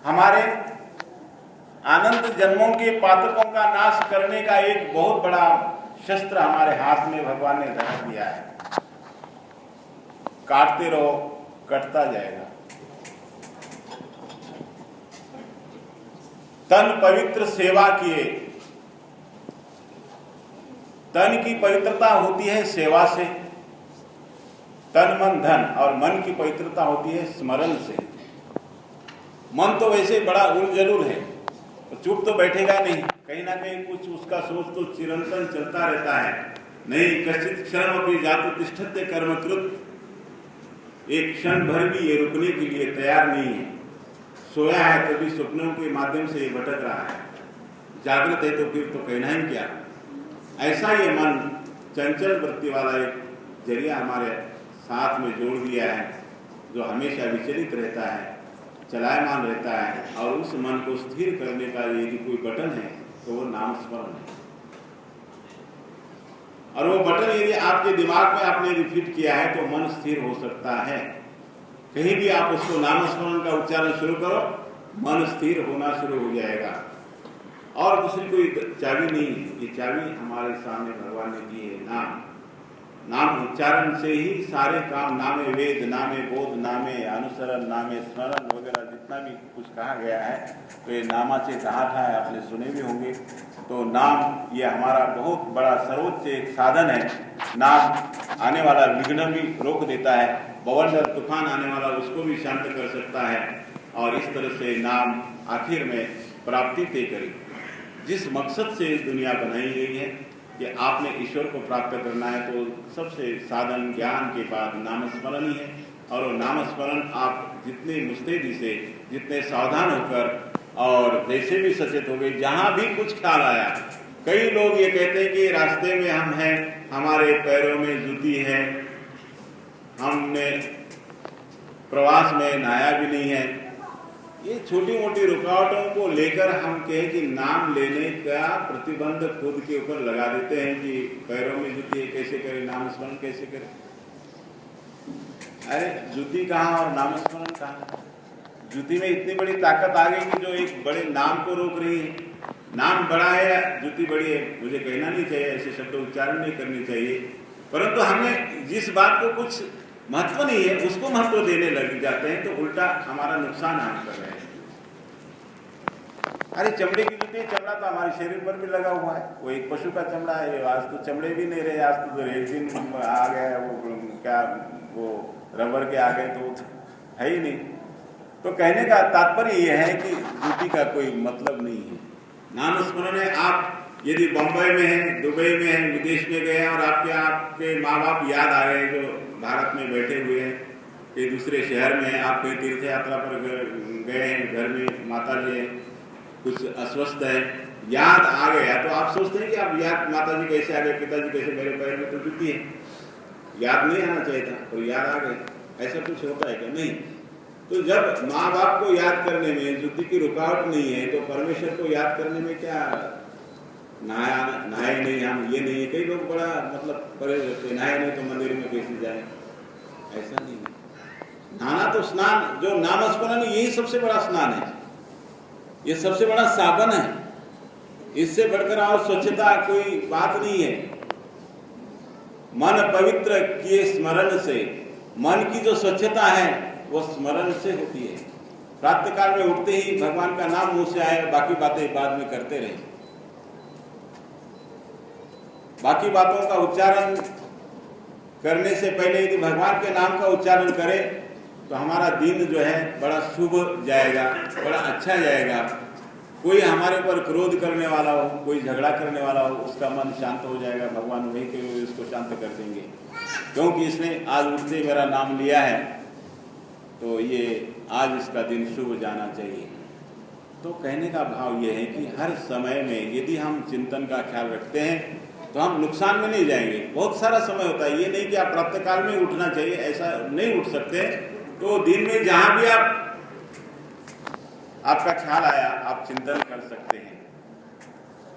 हमारे आनंद जन्मों के पातकों का नाश करने का एक बहुत बड़ा शस्त्र हमारे हाथ में भगवान ने धरा दिया है। काटते रहो, कटता जाएगा। तन पवित्र सेवा किए। तन की पवित्रता होती है सेवा से, तन मन धन, और मन की पवित्रता होती है स्मरण से। मन तो वैसे बड़ा उलझुल है, तो चुप तो बैठेगा नहीं, कहीं ना कहीं कुछ उसका सोच तो चिरंतन चलता रहता है। नहीं कश्चित क्षण भी जातु तिष्ठते कर्मकृत, एक क्षण भर भी ये रुकने के लिए तैयार नहीं है। सोया है तभी स्वप्नों के माध्यम से ये भटक रहा है, जागृत है तो फिर तो कहना ही क्या। ऐसा ये मन चंचल वृत्ति वाला एक जरिया हमारे साथ में जोड़ दिया है, जो हमेशा विचलित रहता है, चलायमान रहता है। और उस मन को स्थिर करने का यदि कोई बटन है तो वो नाम स्मरण है। और वो बटन यदि आपके दिमाग में आपने यदि फिट किया है तो मन स्थिर हो सकता है। कहीं भी आप उसको नाम स्मरण का उच्चारण शुरू करो, मन स्थिर होना शुरू हो जाएगा। और दूसरी कोई चाबी नहीं है, ये चाबी हमारे सामने भगवान ने दी है, नाम। नाम उच्चारण से ही सारे काम, नामे वेद, नामे बोध, नामे अनुसरण, नामे स्मरण वगैरह जितना भी कुछ कहा गया है, तो ये नामा से कहा था, आपने सुने भी होंगे। तो नाम ये हमारा बहुत बड़ा सर्वोच्च एक साधन है। नाम आने वाला विघ्न भी रोक देता है, बवंडर तूफान आने वाला उसको भी शांत कर सकता है। और इस तरह से नाम आखिर में प्राप्ति तय करी। जिस मकसद से दुनिया बनाई गई है कि आपने ईश्वर को प्राप्त करना है, तो सबसे साधन ज्ञान के बाद नामस्मरण ही है। और वो नामस्मरण आप जितने मुस्तैदी से, जितने सावधान होकर और जैसे भी सचेत हो गए, जहाँ भी कुछ ख्याल आया। कई लोग ये कहते हैं कि रास्ते में हम हैं, हमारे पैरों में जूती है, हमने प्रवास में नहाया भी नहीं है। ये छोटी मोटी रुकावटों को लेकर हम कहें कि नाम लेने का प्रतिबंध खुद के ऊपर लगा देते हैं कि पैरों में जूती है, कैसे करें, नाम स्मरण कैसे करें। अरे जूती कहाँ और नाम स्मरण कहाँ? जूती में इतनी बड़ी ताकत आ गई कि जो एक बड़े नाम को रोक रही है। नाम बड़ा है या जूती बड़ी है, मुझे कहना नहीं चाहिए, ऐसे शब्द उच्चारण नहीं करने चाहिए। परंतु हमने जिस बात को कुछ महत्व नहीं है उसको महत्व देने लग जाते हैं, तो उल्टा हमारा नुकसान हम कर रहे हैं। अरे चमड़े की जूती, चमड़ा तो हमारे शरीर पर भी लगा हुआ है, वो एक पशु का चमड़ा है। आज तो चमड़े भी नहीं रहे, आज तो रेजिन आ गया, वो क्या वो रबर के आ गए, तो है ही नहीं। तो कहने का तात्पर्य यह है कि जूती का कोई मतलब नहीं है। नाम स्मरण है। आप यदि बम्बई में हैं, दुबई में हैं, विदेश में गए और आपके माँ बाप याद आ गए जो भारत में बैठे हुए हैं, कहीं दूसरे शहर में हैं, आप कहीं तीर्थ यात्रा पर गए हैं, घर में माता जी हैं, कुछ अस्वस्थ है, याद आ गया, तो आप सोचते हैं कि आप याद माता जी कैसे आ गए, पिताजी कैसे, मेरे पैर में तो जूती है। याद नहीं आना चाहिए था, तो याद आ गए। ऐसा कुछ होता है क्या? नहीं। तो जब माँ बाप को याद करने में जूती की रुकावट नहीं है, तो परमेश्वर को याद करने में क्या नहाए नहीं हम, ये नहीं है। कई लोग बड़ा मतलब परे रहते, नहाए नहीं तो मंदिर में कैसे जाए, ऐसा नहीं है। नहाना तो स्नान, जो नामस्मरण यही सबसे बड़ा स्नान है, ये सबसे बड़ा साधन है। इससे बढ़कर और स्वच्छता कोई बात नहीं है। मन पवित्र किए स्मरण से, मन की जो स्वच्छता है वो स्मरण से होती है। प्रातः काल में उठते ही भगवान का नाम मुंह से आए, बाकी बातें बाद में करते रहे। बाकी बातों का उच्चारण करने से पहले यदि भगवान के नाम का उच्चारण करें तो हमारा दिन जो है बड़ा शुभ जाएगा, बड़ा अच्छा जाएगा। कोई हमारे ऊपर क्रोध करने वाला हो, कोई झगड़ा करने वाला हो, उसका मन शांत हो जाएगा। भगवान वही के हुए उसको शांत कर देंगे, क्योंकि इसने आज उठते मेरा नाम लिया है, तो ये आज इसका दिन शुभ जाना चाहिए। तो कहने का भाव ये है कि हर समय में यदि हम चिंतन का ख्याल रखते हैं तो हम नुकसान में नहीं जाएंगे। बहुत सारा समय होता है, ये नहीं कि आप प्रातः काल में उठना चाहिए, ऐसा नहीं उठ सकते। तो दिन में जहां भी आपका ख्याल आया, आप चिंतन कर सकते हैं।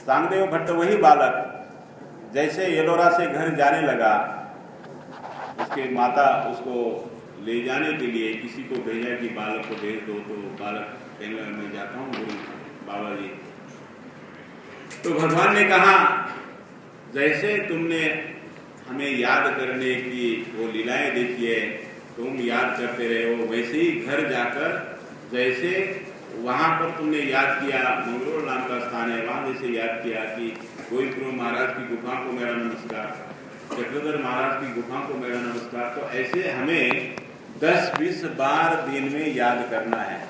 सांगदेव भट्ट वही बालक जैसे एलोरा से घर जाने लगा, उसके माता उसको ले जाने के लिए किसी को भेजा कि बालक को भेज दो, तो बालक कहने लगा मैं जाता हूँ गुरु बाबा जी। तो भगवान ने कहा जैसे तुमने हमें याद करने की वो लीलाएं देखी है, तुम याद करते रहे हो, वैसे ही घर जाकर जैसे वहाँ पर तुमने याद किया, मंगलोर नाम का स्थान है, वहाँ जैसे याद किया कि गोविंदपुर महाराज की गुफा को मेरा नमस्कार, चक्रधर महाराज की गुफा को मेरा नमस्कार, तो ऐसे हमें 10-20 बार दिन में याद करना है।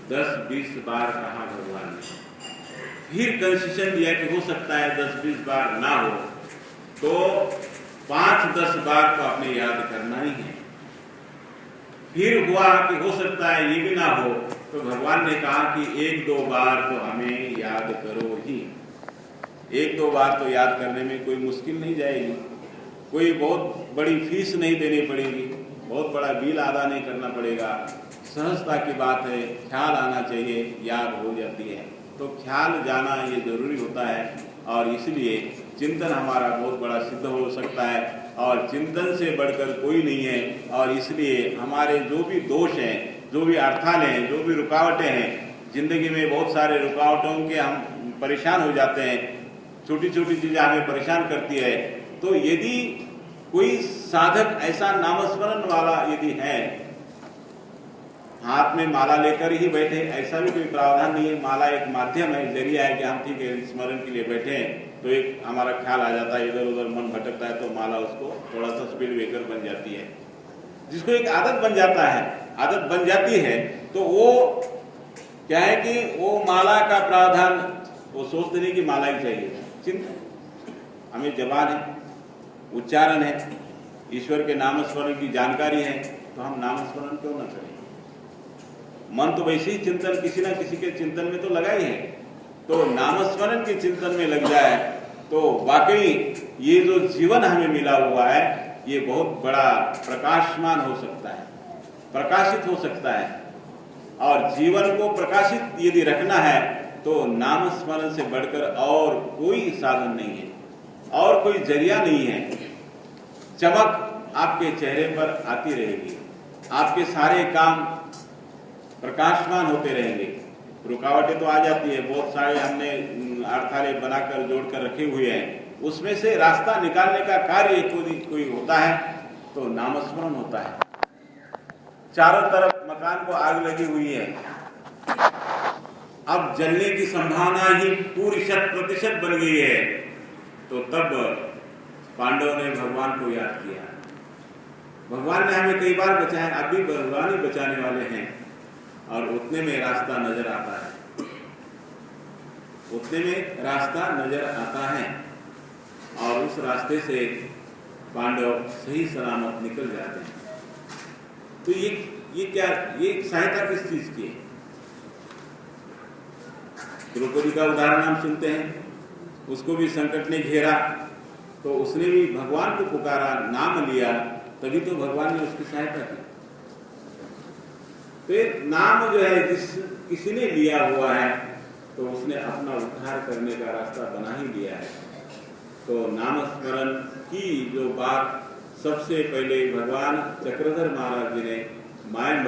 10-20 बार कहा भगवान ने। फिर कंसेशन दिया कि हो सकता है 10-20 बार ना हो तो 5-10 बार तो आपने याद करना ही है। फिर हुआ कि हो सकता है ये भी ना हो तो भगवान ने कहा कि 1-2 बार तो हमें याद करो ही। 1-2 बार तो याद करने में कोई मुश्किल नहीं जाएगी, कोई बहुत बड़ी फीस नहीं देनी पड़ेगी, बहुत बड़ा बिल अदा नहीं करना पड़ेगा, सहजता की बात है, ख्याल आना चाहिए, याद हो जाती है। तो ख्याल जाना ये जरूरी होता है और इसलिए चिंतन हमारा बहुत बड़ा सिद्ध हो सकता है और चिंतन से बढ़कर कोई नहीं है। और इसलिए हमारे जो भी दोष हैं, जो भी अर्थाल हैं, जो भी रुकावटें हैं, जिंदगी में बहुत सारे रुकावटों के हम परेशान हो जाते हैं, छोटी छोटी चीज़ें हमें परेशान करती है। तो यदि कोई साधक ऐसा नामस्मरण वाला यदि है, हाथ में माला लेकर ही बैठे, ऐसा भी कोई प्रावधान नहीं है, माला एक माध्यम है, जरिया है कि हम ठीक है स्मरण के लिए बैठे हैं तो एक हमारा ख्याल आ जाता है, इधर उधर मन भटकता है तो माला उसको थोड़ा सा स्पीड ब्रेकर बन जाती है। जिसको एक आदत बन जाता है, आदत बन जाती है तो वो क्या है कि वो माला का प्रावधान वो सोचते नहीं कि माला ही चाहिए। चिंतन हमें जबान है, उच्चारण है, ईश्वर के नामस्मरण की जानकारी है तो हम नामस्मरण क्यों न करें। मन तो वैसे ही चिंतन किसी ना किसी के चिंतन में तो लगा ही है, तो नामस्मरण के चिंतन में लग जाए तो वाकई ये जो जीवन हमें मिला हुआ है ये बहुत बड़ा प्रकाशमान हो सकता है, प्रकाशित हो सकता है। और जीवन को प्रकाशित यदि रखना है तो नामस्मरण से बढ़कर और कोई साधन नहीं है और कोई जरिया नहीं है। चमक आपके चेहरे पर आती रहेगी, आपके सारे काम प्रकाशमान होते रहेंगे। रुकावटें तो आ जाती है, बहुत सारे हमने अर्थालय बनाकर जोड़कर रखे हुए हैं, उसमें से रास्ता निकालने का कार्य कोई होता है तो नामस्मरण होता है। चारों तरफ मकान को आग लगी हुई है, अब जलने की संभावना ही पूरी 100% बन गई है, तो तब पांडवों ने भगवान को याद किया। भगवान ने हमें कई बार बचाया, अब भी भगवान ही बचाने वाले हैं और उतने में रास्ता नजर आता है, उतने में रास्ता नजर आता है और उस रास्ते से पांडव सही सलामत निकल जाते हैं। तो ये क्या, ये सहायता किस चीज की है? द्रौपदी का उदाहरण हम सुनते हैं, उसको भी संकट ने घेरा तो उसने भी भगवान को पुकारा, नाम लिया, तभी तो भगवान ने उसकी सहायता की। तो एक नाम जो है किसी ने लिया हुआ है तो उसने अपना उद्धार करने का रास्ता बना ही लिया है। तो नामस्मरण की जो बात सबसे पहले भगवान चक्रधर महाराज जी ने मायम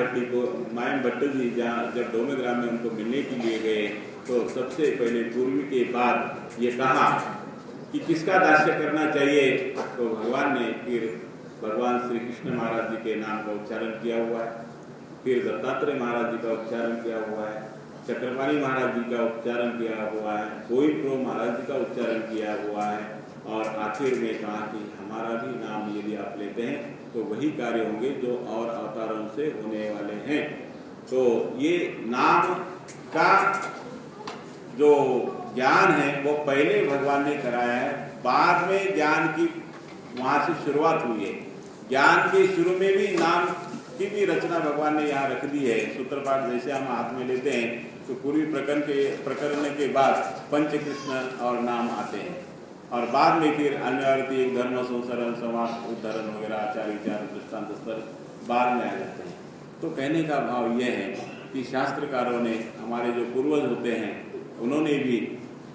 भट्ट जी जब डोमेग्राम में उनको मिलने के लिए गए तो सबसे पहले पूर्वी के बाद ये कहा कि किसका दास्य करना चाहिए, तो भगवान ने फिर भगवान श्री कृष्ण महाराज जी के नाम का उच्चारण किया हुआ है, फिर दत्तात्रेय महाराज जी का उच्चारण किया हुआ है, चक्रपाणी महाराज जी का उच्चारण किया हुआ है, गोविंदपुर महाराज जी का उच्चारण किया हुआ है और आखिर में कहा कि हमारा भी नाम यदि आप लेते हैं तो वही कार्य होंगे जो और अवतारों से होने वाले हैं। तो ये नाम का जो ज्ञान है वो पहले भगवान ने कराया है, बाद में ज्ञान की वहाँ से शुरुआत हुई है। ज्ञान के शुरू में भी नाम की भी रचना भगवान ने यहाँ रख दी है। सूत्रपाठ जैसे हम हाथ में लेते हैं तो पूर्वी प्रकरण के बाद पंचकृष्ण और नाम आते हैं और बाद में फिर अन्य एक धर्म संसरण समाज उद्धरण वगैरह आचार विचार दृष्टांत स्तर बाद में आ जाते हैं। तो कहने का भाव यह है कि शास्त्रकारों ने, हमारे जो पूर्वज होते हैं, उन्होंने भी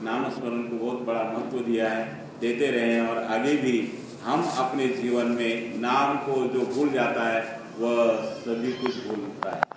नामस्मरण को बहुत बड़ा महत्व दिया है, देते रहे हैं और आगे भी हम अपने जीवन में नाम को जो भूल जाता है वह सभी कुछ भूलता है।